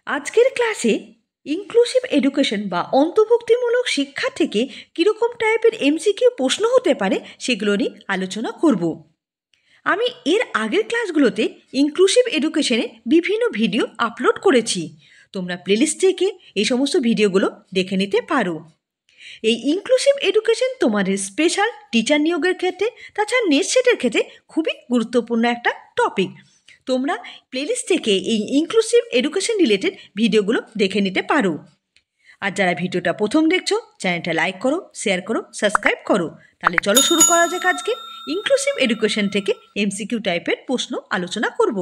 আজকের ক্লাসে inclusive education বা অন্তর্ভুক্তিমূলক শিক্ষা থেকে কীরকম টাইপের এমসিকিউ প্রশ্ন হতে পারে সেগুলো নিয়ে আলোচনা করব। আমি এর আগের ক্লাসগুলোতে ইনক্লুসিভ এডুকেশনে বিভিন্ন ভিডিও আপলোড করেছি। তোমরা প্লেলিস্ট থেকে এই সমস্ত ভিডিওগুলো দেখে নিতে পারো। এই ইনক্লুসিভ এডুকেশন তোমাদের স্পেশাল টিচার নিয়োগের ক্ষেত্রে তাছাড়া নেট সেটের ক্ষেত্রে খুবই গুরুত্বপূর্ণ একটা টপিক। তোমরা প্লেলিস্ট থেকে এই ইনক্লুসিভ এডুকেশন রিলেটেড ভিডিওগুলো দেখে নিতে পারো। আর যারা ভিডিওটা প্রথম দেখছো চ্যানেলটা লাইক করো, শেয়ার করো, সাবস্ক্রাইব করো। তাহলে চলো শুরু করা যাক। আজকে ইনক্লুসিভ এডুকেশন থেকে এমসিকিউ টাইপের প্রশ্ন আলোচনা করব।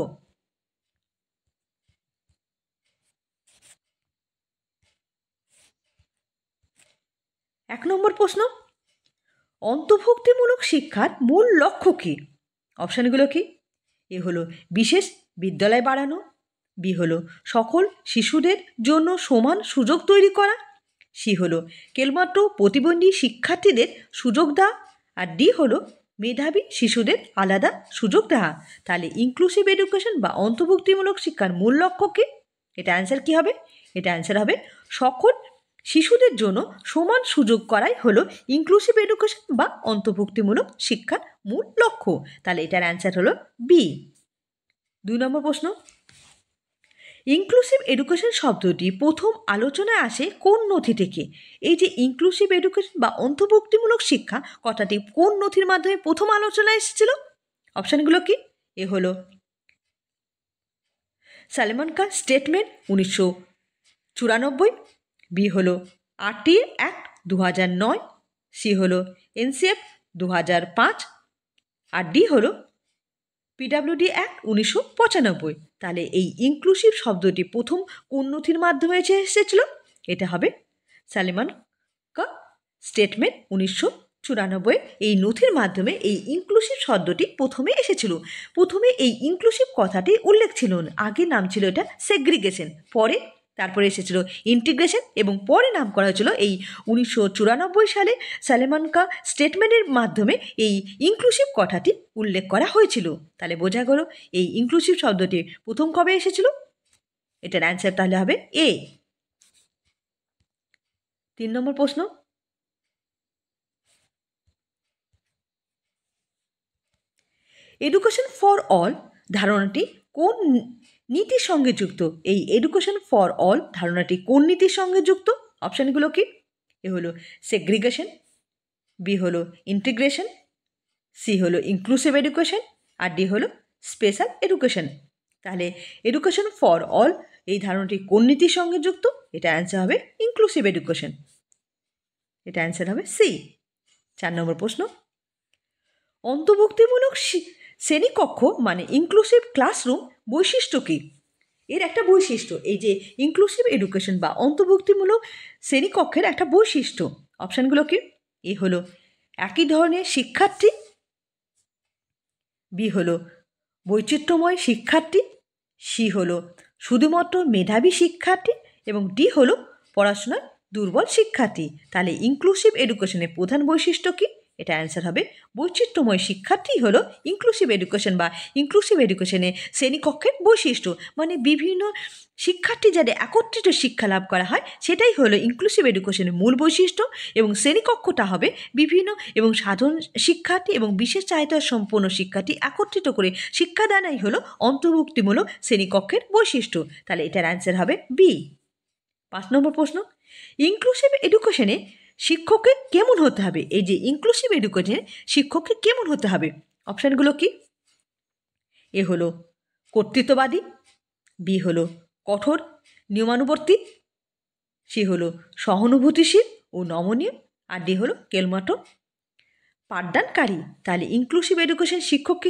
এক নম্বর প্রশ্ন, অন্তর্ভুক্তিমূলক শিক্ষার মূল লক্ষ্য কী? অপশানগুলো কি? এ হলো বিশেষ বিদ্যালয় বাড়ানো, বি হলো সকল শিশুদের জন্য সমান সুযোগ তৈরি করা, সি হলো কেবলমাত্র প্রতিবন্ধী শিক্ষার্থীদের সুযোগ দেওয়া, আর ডি হলো মেধাবী শিশুদের আলাদা সুযোগ দেওয়া। তাহলে ইনক্লুসিভ এডুকেশন বা অন্তর্ভুক্তিমূলক শিক্ষার মূল লক্ষ্য কী? এটা অ্যান্সার কী হবে? এটা অ্যান্সার হবে সকল শিশুদের জন্য সমান সুযোগ করাই হলো ইনক্লুসিভ এডুকেশন বা অন্তর্ভুক্তিমূলক শিক্ষার মূল লক্ষ্য। তাহলে এটার অ্যান্সার হলো বি। 2 নম্বর প্রশ্ন, ইনক্লুসিভ এডুকেশন শব্দটি প্রথম আলোচনায় আসে কোন নথি থেকে? এই যে ইনক্লুসিভ এডুকেশন বা অন্তর্ভুক্তিমূলক শিক্ষা কথাটি কোন নথির মাধ্যমে প্রথম আলোচনায় এসেছিল? অপশানগুলো কি? এ হলো সালেমান কা স্টেটমেন্ট 1994, বি হলো আরটিএ অ্যাক্ট 2009, সি হলো এনসিএফ 2005, আর ডি হলো পিডাব্লিউডি অ্যাক্ট 1995। তাহলে এই ইনক্লুসিভ শব্দটি প্রথম কোন নথির মাধ্যমে এসেছিল? এটা হবে সালেমান কা স্টেটমেন্ট 1994। এই নথির মাধ্যমে এই ইনক্লুসিভ শব্দটি প্রথমে এসেছিল। প্রথমে এই ইনক্লুসিভ কথাটি উল্লেখ ছিল, আগে নাম ছিল এটা সেগ্রিগেশন, পরে তারপরে এসেছিল ইন্টিগ্রেশন, এবং পরে নাম করা হয়েছিল এই 1994 সালে সালেমান কা স্টেটমেন্টের মাধ্যমে এই ইনক্লুসিভ কথাটি উল্লেখ করা হয়েছিল। তাহলে বোঝা গেল এই ইনক্লুসিভ শব্দটি প্রথম কবে এসেছিল? এটার অ্যান্সার তাহলে হবে এ। 3 নম্বর প্রশ্ন, এডুকেশন ফর অল ধারণাটি কোন নীতির সঙ্গে যুক্ত? এই এডুকেশন ফর অল ধারণাটি কোন নীতির সঙ্গে যুক্ত? অপশানগুলো কি? এ হলো সেগ্রিগেশন, বি হলো ইন্টিগ্রেশন, সি হলো ইনক্লুসিভ এডুকেশন, আর ডি হলো স্পেশাল এডুকেশন। তাহলে এডুকেশন ফর অল এই ধারণাটি কোন নীতির সঙ্গে যুক্ত? এটা অ্যান্সার হবে ইনক্লুসিভ এডুকেশন। এটা অ্যান্সার হবে সি। 4 নম্বর প্রশ্ন, অন্তর্ভুক্তিমূলক শ্রেণীকক্ষ মানে ইনক্লুসিভ ক্লাসরুম বৈশিষ্ট্য কী? এর একটা বৈশিষ্ট্য, এই যে ইনক্লুসিভ এডুকেশন বা অন্তর্ভুক্তিমূলক শ্রেণীকক্ষের একটা বৈশিষ্ট্য। অপশানগুলো কি? এ হলো একই ধরনের শিক্ষার্থী, বি হলো বৈচিত্র্যময় শিক্ষার্থী, সি হলো শুধুমাত্র মেধাবী শিক্ষার্থী, এবং ডি হলো পড়াশোনায় দুর্বল শিক্ষার্থী। তাহলে ইনক্লুসিভ এডুকেশনের প্রধান বৈশিষ্ট্য কি? এটা অ্যান্সার হবে বৈচিত্র্যময় শিক্ষার্থী হলো ইনক্লুসিভ এডুকেশন বা ইনক্লুসিভ এডুকেশনে শ্রেণীকক্ষের বৈশিষ্ট্য। মানে বিভিন্ন শিক্ষার্থী যাতে একত্রিত শিক্ষা লাভ করা হয় সেটাই হলো ইনক্লুসিভ এডুকেশনের মূল বৈশিষ্ট্য। এবং শ্রেণীকক্ষটা হবে বিভিন্ন এবং সাধারণ শিক্ষার্থী এবং বিশেষ চাহিদা সম্পন্ন শিক্ষার্থী একত্রিত করে শিক্ষাদানই হলো অন্তর্ভুক্তিমূলক শ্রেণীকক্ষের বৈশিষ্ট্য। তাহলে এটার অ্যান্সার হবে বি। 5 নম্বর প্রশ্ন, ইনক্লুসিভ এডুকেশনে শিক্ষককে কেমন হতে হবে? এই যে ইনক্লুসিভ এডুকেশনে শিক্ষককে কেমন হতে হবে? অপশানগুলো কি? এ হলো কর্তৃত্ববাদী, বি হলো কঠোর নিয়মানুবর্তী, সি হলো সহানুভূতিশীল ও নমনীয়, আর ডি হলো কেবলমাত্র পাঠদানকারী। তাহলে ইনক্লুসিভ এডুকেশন শিক্ষককে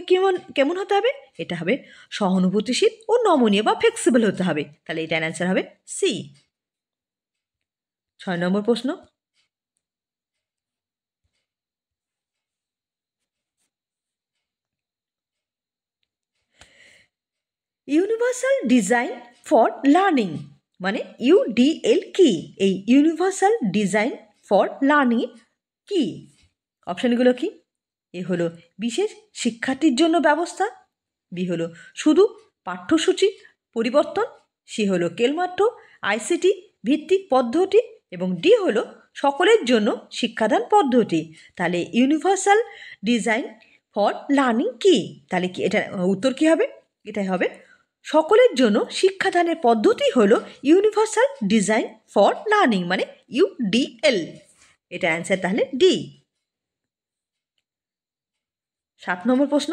কেমন হতে হবে? এটা হবে সহানুভূতিশীল ও নমনীয় বা ফ্লেক্সিবল হতে হবে। তাহলে এটার অ্যান্সার হবে সি। 6 নম্বর প্রশ্ন, ইউনিভার্সাল ডিজাইন ফর লার্নিং মানে ইউডিএল কি? এই ইউনিভার্সাল ডিজাইন ফর লার্নিং কি? অপশানগুলো কি? এ হলো বিশেষ শিক্ষার্থীর জন্য ব্যবস্থা, বি হলো শুধু পাঠ্যসূচি পরিবর্তন, সি হলো কেলমাত্র আইসিটি ভিত্তিক পদ্ধতি এবং ডি হলো সকলের জন্য শিক্ষাদান পদ্ধতি। তাহলে ইউনিভার্সাল ডিজাইন ফর লার্নিং কি? তাহলে কি এটা উত্তর কী হবে? এটাই হবে সকলের জন্য শিক্ষাদানের পদ্ধতি হলো ইউনিভার্সাল ডিজাইন ফর লার্নিং, মানে ইউডিএল। এটা অ্যান্সার তাহলে ডি। 7 নম্বর প্রশ্ন,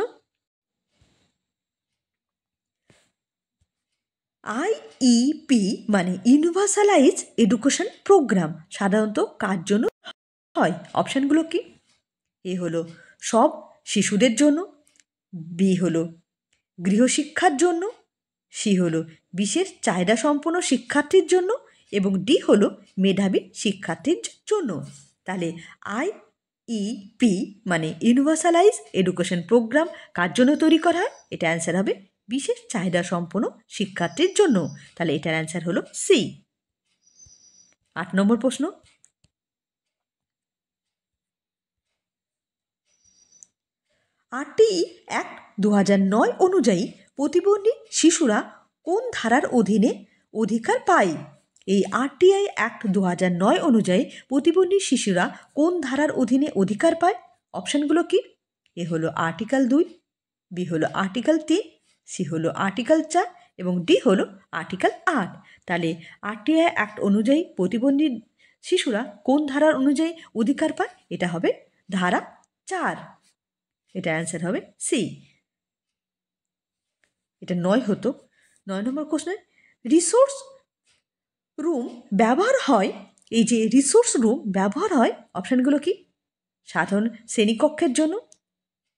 আইইপি মানে ইউনিভার্সালাইজ এডুকেশন প্রোগ্রাম সাধারণত কার জন্য হয়? অপশানগুলো কি? এ হলো সব শিশুদের জন্য, বি হলো গৃহশিক্ষার জন্য, সি হলো বিশেষ চাহিদা সম্পন্ন শিক্ষার্থীর জন্য এবং ডি হলো মেধাবী শিক্ষার্থীর জন্য। তাহলে আইইপি মানে ইউনিভার্সালাইজ এডুকেশন প্রোগ্রাম কার জন্য তৈরি করা হয়? এটা অ্যান্সার হবে বিশেষ চাহিদা সম্পন্ন শিক্ষার্থীর জন্য। তাহলে এটার অ্যান্সার হলো সি। 8 নম্বর প্রশ্ন, আরটিই অ্যাক্ট 2009 অনুযায়ী প্রতিবন্ধী শিশুরা কোন ধারার অধীনে অধিকার পায়? এই আরটিআই অ্যাক্ট 2009 অনুযায়ী প্রতিবন্ধী শিশুরা কোন ধারার অধীনে অধিকার পায়? অপশানগুলো কি? এ হলো আর্টিকেল 2, বি হলো আর্টিকেল 3, সি হলো আর্টিকেল 4 এবং ডি হলো আর্টিকেল 8। তাহলে আরটিআই অ্যাক্ট অনুযায়ী প্রতিবন্ধী শিশুরা কোন ধারার অনুযায়ী অধিকার পায়? এটা হবে ধারা 4। এটা অ্যান্সার হবে সি। এটা 9 হতো। 9 নম্বর কোশ্চেন, রিসোর্স রুম ব্যবহার হয়, এই যে রিসোর্স রুম ব্যবহার হয় অপশানগুলো কি? সাধারণ শ্রেণীকক্ষের জন্য,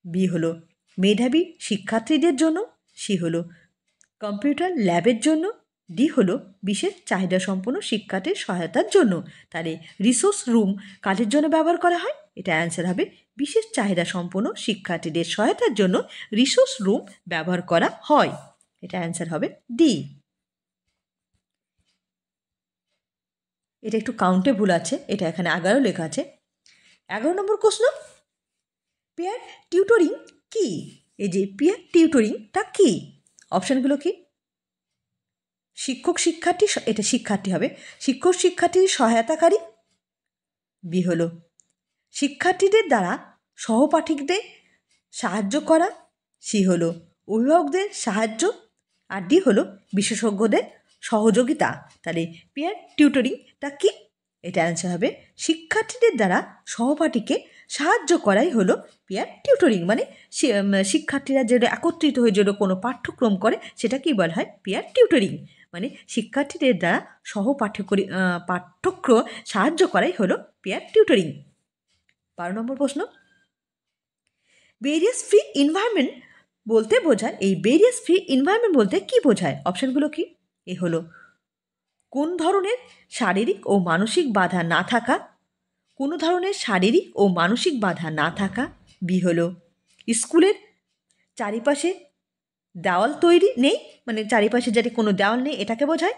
বি হলো মেধাবী শিক্ষার্থীদের জন্য, সি হলো কম্পিউটার ল্যাবের জন্য, ডি হলো বিশেষ চাহিদা সম্পন্ন শিক্ষার্থীর সহায়তার জন্য। তাহলে রিসোর্স রুম কাদের জন্য ব্যবহার করা হয়? এটা অ্যান্সার হবে বিশেষ চাহিদা সম্পন্ন শিক্ষার্থীদের সহায়তার জন্য রিসোর্স রুম ব্যবহার করা হয়। এটা অ্যান্সার হবে ডি। এটা একটু কাউন্টে ভুল আছে, এটা এখানে 11 লেখা আছে। 11 নম্বর প্রশ্ন, পেয়ার টিউটরিং কি? এই যে পেয়ার টিউটরিংটা কি? অপশানগুলো কি? শিক্ষক শিক্ষার্থী, এটা শিক্ষার্থী হবে, শিক্ষক শিক্ষার্থীর সহায়তাকারী, বি হলো শিক্ষার্থীদের দ্বারা সহপাঠীদের সাহায্য করা, সি হলো অভিভাবকদের সাহায্য আর ডি হলো বিশেষজ্ঞদের সহযোগিতা। তাহলে পেয়ার টিউটরিংটা কি? এটা অ্যান্সার হবে শিক্ষার্থীদের দ্বারা সহপাঠীকে সাহায্য করাই হলো পেয়ার টিউটরিং, মানে শিক্ষার্থীরা যেটা একত্রিত হয়ে যেটা কোনো পাঠ্যক্রম করে সেটাকেই বলা হয় পেয়ার টিউটরিং, মানে শিক্ষার্থীদের দ্বারা পাঠ্যক্রম সাহায্য করাই হলো পেয়ার টিউটরিং। 12 নম্বর প্রশ্ন, ব্যারিয়ার ফ্রি এনভায়রনমেন্ট বলতে বোঝায়, এই ব্যারিয়ার ফ্রি এনভায়রনমেন্ট বলতে কি বোঝায়? অপশানগুলো কি? এ হলো কোন ধরনের শারীরিক ও মানসিক বাধা না থাকা, কোনো ধরনের শারীরিক ও মানসিক বাধা না থাকা, বি হলো স্কুলের চারিপাশে দেওয়াল তৈরি নেই, মানে চারিপাশে যাতে কোনো দেওয়াল নেই এটাকে বোঝায়,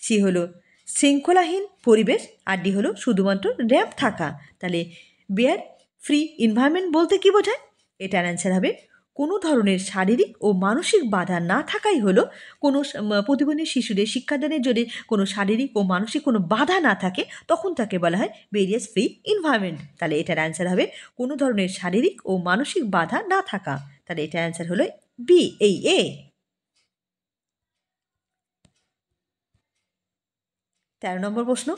সি হলো শৃঙ্খলাহীন পরিবেশ আর ডি হলো শুধুমাত্র র্যাম্প থাকা। তাহলে বেয়ার ফ্রি এনভায়রনমেন্ট বলতে কি বোঝায়? এটার অ্যান্সার হবে কোনো ধরনের শারীরিক ও মানসিক বাধা না থাকাই হলো কোনো প্রতিবন্ধী শিশুদের শিক্ষাদানের যদি কোনো শারীরিক ও মানসিক কোনো বাধা না থাকে তখন তাকে বলা হয় ব্যারিয়ার ফ্রি এনভায়রনমেন্ট। তাহলে এটার অ্যান্সার হবে কোনো ধরনের শারীরিক ও মানসিক বাধা না থাকা। তাহলে এটার অ্যান্সার হলো বি, এই এ। 13 নম্বর প্রশ্ন,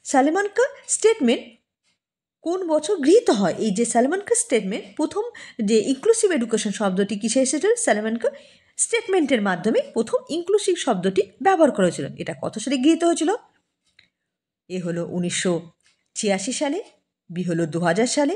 সালেমানকা স্টেটমেন্ট কোন বছর গৃহীত হয়? এই যে সালেমানকা স্টেটমেন্ট, প্রথম যে ইনক্লুসিভ এডুকেশন শব্দটি কিসে এসেছিল? সালেমানকা স্টেটমেন্টের মাধ্যমে প্রথম ইনক্লুসিভ শব্দটি ব্যবহার করা হয়েছিল। এটা কত সালে গৃহীত হয়েছিল? এ হলো 1986 সালে, বি হলো 2000 সালে,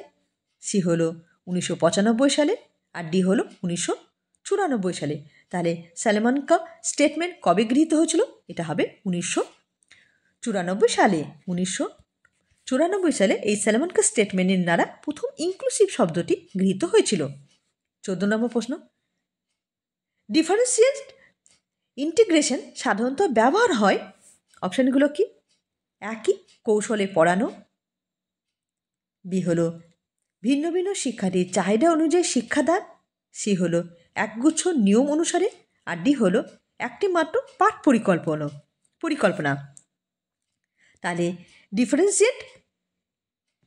সি হলো 1995 সালে আর ডি হলো 1994 সালে। তাহলে সালেমানকা স্টেটমেন্ট কবে গৃহীত হয়েছিল? এটা হবে 1994 সালে। 1994 সালে এই সালেমানকা স্টেটমেন্টের দ্বারা প্রথম ইনক্লুসিভ শব্দটি গৃহীত হয়েছিল। 14 নম্বর প্রশ্ন, ডিফারেন্সিয়েট ইন্টিগ্রেশন সাধারণত ব্যবহার হয়, অপশানগুলো কি? একই কৌশলে পড়ানো, বি হলো ভিন্ন ভিন্ন শিক্ষার্থীর চাহিদা অনুযায়ী শিক্ষাদান, সি হলো একগুচ্ছ নিয়ম অনুসারে, আর ডি হলো একটি মাত্র পাঠ পরিকল্পনা। তাহলে ডিফারেন্সিয়েট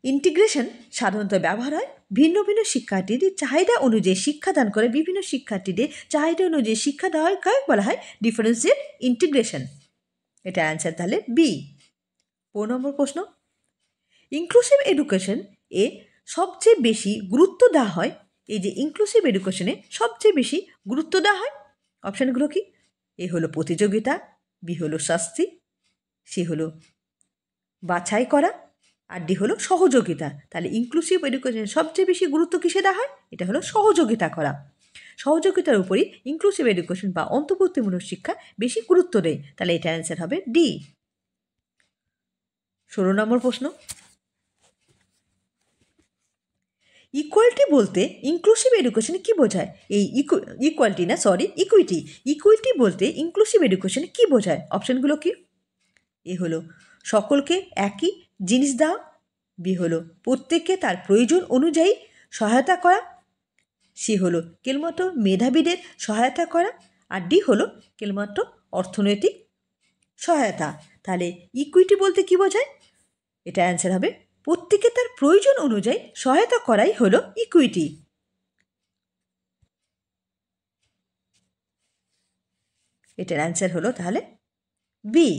ইন্টিগ্রেশন সাধারণত ব্যবহার হয় ভিন্ন ভিন্ন শিক্ষার্থীদের চাহিদা অনুযায়ী শিক্ষাদান করে, বিভিন্ন শিক্ষার্থীদের চাহিদা অনুযায়ী শিক্ষা দেওয়া হয়, কাকে বলা হয় ডিফারেন্সিয়েট ইন্টিগ্রেশন। এটা অ্যান্সার তাহলে বি। 4 নম্বর প্রশ্ন, ইনক্লুসিভ এডুকেশন এ সবচেয়ে বেশি গুরুত্ব দেওয়া হয়, এই যে ইনক্লুসিভ এডুকেশনে সবচেয়ে বেশি গুরুত্ব দেওয়া হয়, অপশানগুলো কি? এ হলো প্রতিযোগিতা, বি হলো শাস্তি, সি হলো বাছাই করা, আর ডি হলো সহযোগিতা। তাহলে ইনক্লুসিভ এডুকেশনে সবচেয়ে বেশি গুরুত্ব কিসে দেওয়া হয়? এটা হলো সহযোগিতা করা। সহযোগিতার উপরই ইনক্লুসিভ এডুকেশন বা অন্তর্ভুক্তিমূলক শিক্ষা বেশি গুরুত্ব দেয়। তাহলে এটা অ্যান্সার হবে ডি। 16 নম্বর প্রশ্ন, ইকুয়ালিটি বলতে ইনক্লুসিভ এডুকেশনে কী বোঝায়? এই ইকুইটি বলতে ইনক্লুসিভ এডুকেশনে কী বোঝায়? অপশানগুলো কি? এ হলো সকলকে একই জিনিস দেওয়া, বি হলো প্রত্যেককে তার প্রয়োজন অনুযায়ী সহায়তা করা, সি হলো কেবলমাত্র মেধাবীদের সহায়তা করা, আর ডি হলো কেবলমাত্র অর্থনৈতিক সহায়তা। তাহলে ইকুইটি বলতে কী বোঝায়? এটা অ্যান্সার হবে প্রত্যেকে তার প্রয়োজন অনুযায়ী সহায়তা করাই হলো ইকুইটি। এটার অ্যান্সার হলো তাহলে বি।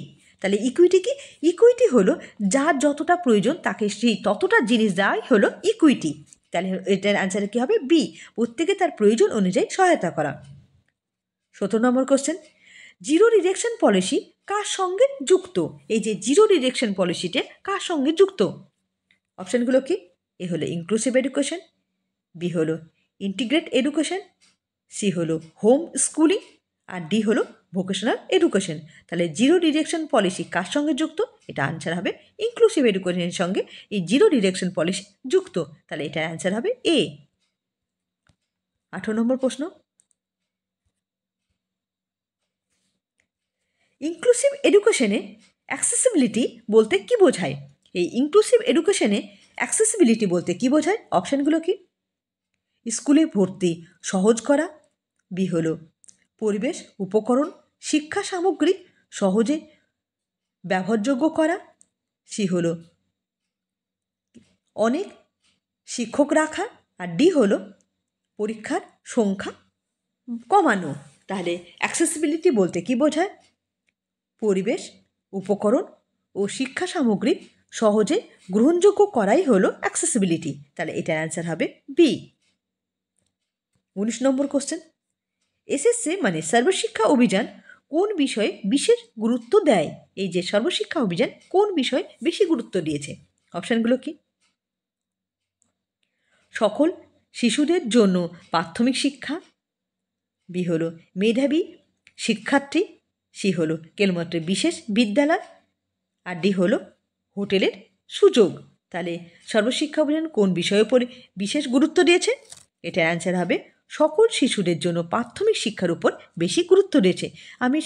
তাহলে ইকুইটি কি? ইকুইটি হলো যার যতটা প্রয়োজন তাকে সেই ততটা জিনিস দেওয়াই হলো ইকুইটি। তাহলে এটার অ্যান্সার কী হবে? বি, প্রত্যেকে তার প্রয়োজন অনুযায়ী সহায়তা করা। 17 নম্বর কোশ্চেন, জিরো ডিরেকশন পলিসি কার সঙ্গে যুক্ত? এই যে জিরো ডিরেকশন পলিসিটা কার সঙ্গে যুক্ত? অপশানগুলো কি? এ হলো ইনক্লুসিভ এডুকেশন, বি হলো ইন্টিগ্রেট এডুকেশন, সি হলো হোম স্কুলিং, আর ডি হলো ভোকেশনাল এডুকেশন। তাহলে জিরো ডিরেকশন পলিসি কার সঙ্গে যুক্ত? এটা আনসার হবে ইনক্লুসিভ এডুকেশনের সঙ্গে এই জিরো ডিরেকশন পলিসি যুক্ত। তাহলে এটার অ্যান্সার হবে এ। 18 নম্বর প্রশ্ন, ইনক্লুসিভ এডুকেশনে অ্যাক্সেসিবিলিটি বলতে কী বোঝায়? এই ইনক্লুসিভ এডুকেশনে অ্যাক্সেসিবিলিটি বলতে কী বোঝায়? অপশানগুলো কি? স্কুলে ভর্তি সহজ করা, বি হলো পরিবেশ উপকরণ শিক্ষা সামগ্রী সহজে ব্যবহারযোগ্য করা, সি হলো অনেক শিক্ষক রাখা, আর ডি হলো পরীক্ষার সংখ্যা কমানো। তাহলে অ্যাক্সেসিবিলিটি বলতে কী বোঝায়? পরিবেশ উপকরণ ও শিক্ষা সামগ্রী সহজে গ্রহণযোগ্য করাই হলো অ্যাক্সেসিবিলিটি। তাহলে এটার অ্যান্সার হবে বি। 19 নম্বর কোশ্চেন, এসএসসি মানে সর্বশিক্ষা অভিযান কোন বিষয়ে বিশেষ গুরুত্ব দেয়? এই যে সর্বশিক্ষা অভিযান কোন বিষয়ে বেশি গুরুত্ব দিয়েছে? অপশানগুলো কি? সকল শিশুদের জন্য প্রাথমিক শিক্ষা, বি হলো মেধাবী শিক্ষার্থী, সি হলো কেবলমাত্র বিশেষ বিদ্যালয়, আর ডি হলো হোটেলের সুযোগ। তাহলে সর্বশিক্ষা অভিযান কোন বিষয়ের উপরে বিশেষ গুরুত্ব দিয়েছে? এটার অ্যান্সার হবে সকল শিশুদের জন্য প্রাথমিক শিক্ষার উপর বেশি গুরুত্ব দিয়েছে। আমি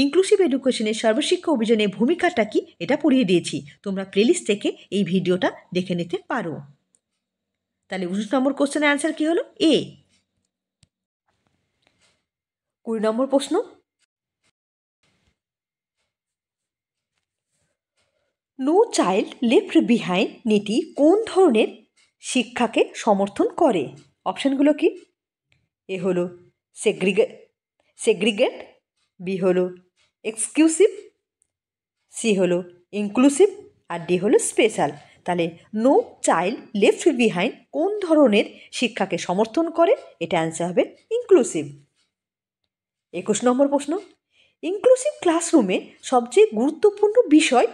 ইনক্লুসিভ এডুকেশনের সর্বশিক্ষা অভিযানের ভূমিকাটা কি এটা পড়িয়ে দিয়েছি, তোমরা প্লেলিস্ট থেকে এই ভিডিওটা দেখে নিতে পারো। তাহলে 19 নম্বর কোশ্চেনের অ্যান্সার কী হলো? এ। 20 নম্বর প্রশ্ন, নো চাইল্ড লেফট বিহাইন্ড নীতি কোন ধরনের শিক্ষাকে সমর্থন করে? অপশানগুলো কি? এ হলো সেগ্রিগেট, বি হলো এক্সক্লুসিভ, সি হলো ইনক্লুসিভ, আর ডি হলো স্পেশাল। তাহলে নো চাইল্ড লেফট বিহাইন্ড কোন ধরনের শিক্ষাকে সমর্থন করে? এটা অ্যান্সার হবে ইনক্লুসিভ। 21 নম্বর প্রশ্ন, ইনক্লুসিভ ক্লাসরুমে সবচেয়ে গুরুত্বপূর্ণ বিষয়,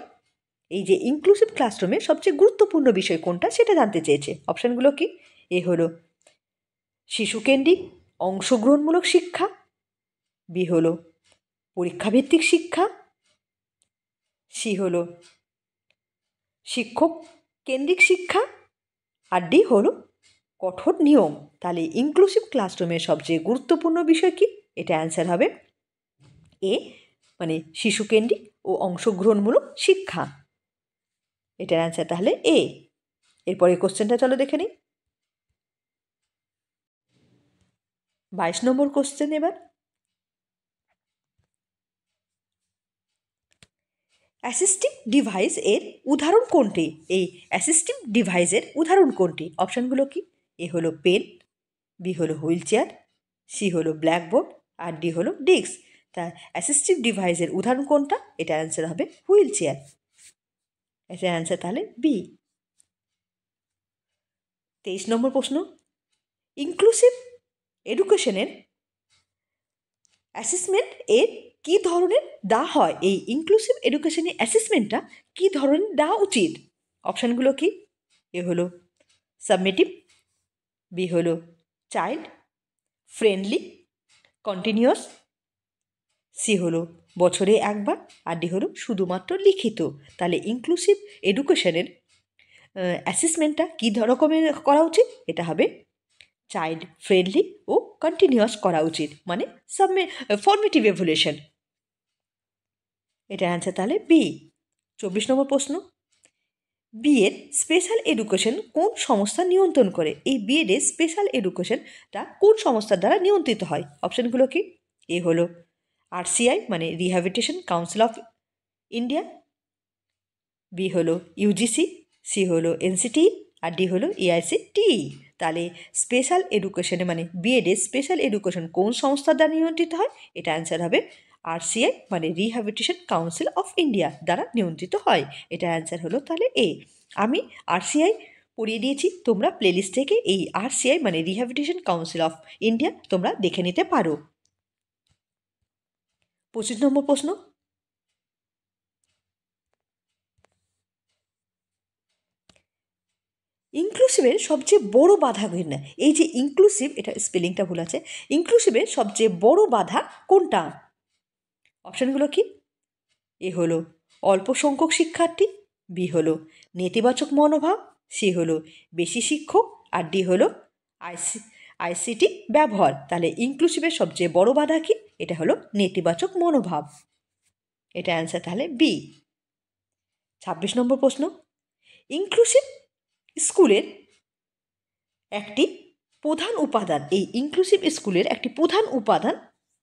এই যে ইনক্লুসিভ ক্লাসরুমে সবচেয়ে গুরুত্বপূর্ণ বিষয় কোনটা সেটা জানতে চেয়েছে। অপশানগুলো কি? এ হলো শিশুকেন্দ্রিক অংশগ্রহণমূলক শিক্ষা, বি হলো পরীক্ষাভিত্তিক শিক্ষা, সি হলো শিক্ষক কেন্দ্রিক শিক্ষা, আর ডি হলো কঠোর নিয়ম। তাহলে ইনক্লুসিভ ক্লাসরুমের সবচেয়ে গুরুত্বপূর্ণ বিষয় কি? এটা অ্যান্সার হবে এ, মানে শিশুকেন্দ্রিক ও অংশগ্রহণমূলক শিক্ষা। এটার অ্যান্সার তাহলে এ। এরপরে কোশ্চেনটা চলো দেখে নিই। 22 নম্বর কোশ্চেন এবার। অ্যাসিস্টিভ ডিভাইস এর উদাহরণ কোনটি? এই অ্যাসিস্টিভ ডিভাইসের উদাহরণ কোনটি? অপশানগুলো কি? এ হলো পেন, বি হলো হুইল চেয়ার, সি হলো ব্ল্যাকবোর্ড, আর ডি হলো ডেস্ক। তা অ্যাসিস্টিভ ডিভাইসের উদাহরণ কোনটা? এটার অ্যান্সার হবে হুইল চেয়ার। এটার অ্যান্সার তাহলে বি। 23 নম্বর প্রশ্ন, ইনক্লুসিভ এডুকেশনের অ্যাসেসমেন্ট এর কী ধরনের দেওয়া হয়? এই ইনক্লুসিভ এডুকেশনের অ্যাসেসমেন্টটা কী ধরনের দেওয়া উচিত? অপশানগুলো কি? এ হলো সাবমিটিভ, বি হলো চাইল্ড ফ্রেন্ডলি কন্টিনিউয়াস, সি হলো বছরে একবার, আর ডি হলো শুধুমাত্র লিখিত। তাহলে ইনক্লুসিভ এডুকেশনের অ্যাসেসমেন্টটা কী রকমের করা উচিত? এটা হবে চাইল্ড ফ্রেন্ডলি ও কন্টিনিউয়াস করা উচিত, মানে ফর্মেটিভ এভুলেশন। এটার অ্যান্সার তাহলে বি। 24 নম্বর প্রশ্ন, বিএড স্পেশাল এডুকেশন কোন সংস্থা নিয়ন্ত্রণ করে? এই বিএডের স্পেশাল এডুকেশনটা কোন সংস্থার দ্বারা নিয়ন্ত্রিত হয়? অপশানগুলো কি? এ হলো আরসিআই মানে rehabilitation council of India, B হলো ইউজিসি, সি হলো এনসিটি, আর ডি হলো এআইসিটিই। তাহলে স্পেশাল এডুকেশনে মানে বিএডে স্পেশাল এডুকেশন কোন সংস্থার দ্বারা নিয়ন্ত্রিত হয়? এটা অ্যান্সার হবে আরসিআই মানে রিহ্যাবিলিটেশন কাউন্সিল অফ ইন্ডিয়া দ্বারা নিয়ন্ত্রিত হয়। এটা অ্যান্সার হলো তাহলে এ। আমি আরসিআই পড়িয়ে দিয়েছি, তোমরা প্লেলিস্ট থেকে এই আরসিআই মানে রিহ্যাবিলিটেশন কাউন্সিল অফ ইন্ডিয়া তোমরা দেখে নিতে পারো। 25 নম্বর প্রশ্ন, ইনক্লুসিভের সবচেয়ে বড় বাধা না, এই যে ইনক্লুসিভ, এটা স্পেলিংটা ভুল আছে, ইনক্লুসিভের সবচেয়ে বড় বাধা কোনটা? অপশানগুলো কি? এ হলো অল্প সংখ্যক শিক্ষার্থী, বি হলো নেতিবাচক মনোভাব, সি হলো বেশি শিক্ষক, আর ডি হলো আইসিটি ব্যবহার। তাহলে ইনক্লুসিভের সবচেয়ে বড় বাধা কি? এটা হলো নেতিবাচক মনোভাব। এটা অ্যান্সার তাহলে বি। 26 নম্বর প্রশ্ন, ইনক্লুসিভ স্কুলের একটি প্রধান উপাদান, এই ইনক্লুসিভ স্কুলের একটি প্রধান উপাদান,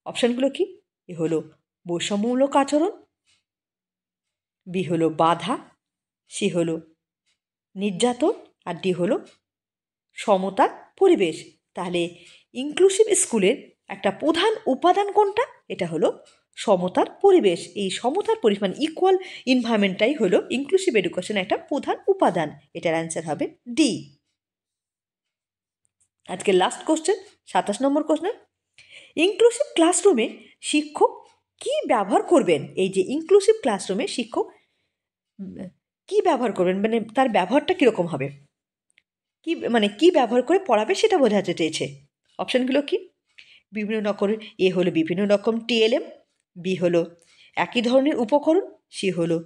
অপশানগুলো কি? এ হলো বৈষম্যমূলক আচরণ, বি হলো বাধা, সি হলো নির্যাতন, আর ডি হলো সমতার পরিবেশ। তাহলে ইনক্লুসিভ স্কুলের একটা প্রধান উপাদান কোনটা? এটা হলো সমতার পরিবেশ। এই সমতার পরিবেশ মানে ইকুয়াল এনভায়রনমেন্টটাই হলো ইনক্লুসিভ এডুকেশনের একটা প্রধান উপাদান। এটার অ্যান্সার হবে ডি। আজকে লাস্ট কোশ্চেন, 27 নম্বর কোশ্চেন, ইনক্লুসিভ ক্লাসরুমে শিক্ষক কী ব্যবহার করবেন? এই যে ইনক্লুসিভ ক্লাসরুমে শিক্ষক কী ব্যবহার করবেন, মানে তার ব্যবহারটা কীরকম হবে, কী মানে কী ব্যবহার করে পড়াবে সেটা বোঝাতে চেয়েছে। অপশানগুলো কি? বিভিন্ন রকম, এ হলো বিভিন্ন রকম টিএলএম, বি হলো একই ধরনের উপকরণ, সি হলো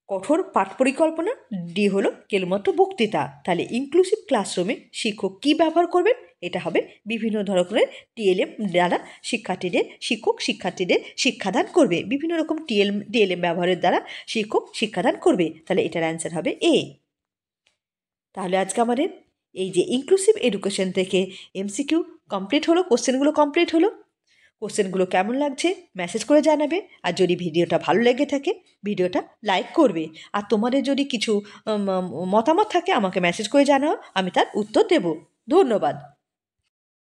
কঠোর পাঠ পরিকল্পনা, ডি হলো কেবলমাত্র বক্তৃতা। তাহলে ইনক্লুসিভ ক্লাসরুমে শিক্ষক কী ব্যবহার করবেন? এটা হবে বিভিন্ন ধরনের টিএলএম দ্বারা শিক্ষক শিক্ষার্থীদের শিক্ষাদান করবে, বিভিন্ন রকম টিএলএম ব্যবহারের দ্বারা শিক্ষক শিক্ষাদান করবে। তাহলে এটার অ্যান্সার হবে এ। তাহলে আজকে আমাদের এই যে ইনক্লুসিভ এডুকেশন থেকে এমসিকিউ কমপ্লিট হলো, কোশ্চেনগুলো কমপ্লিট হলো। কোশ্চেনগুলো কেমন লাগছে মেসেজ করে জানাবে, আর যদি ভিডিওটা ভালো লেগে থাকে ভিডিওটা লাইক করবে, আর তোমাদের যদি কিছু মতামত থাকে আমাকে মেসেজ করে জানাও, আমি তার উত্তর দেব। ধন্যবাদ।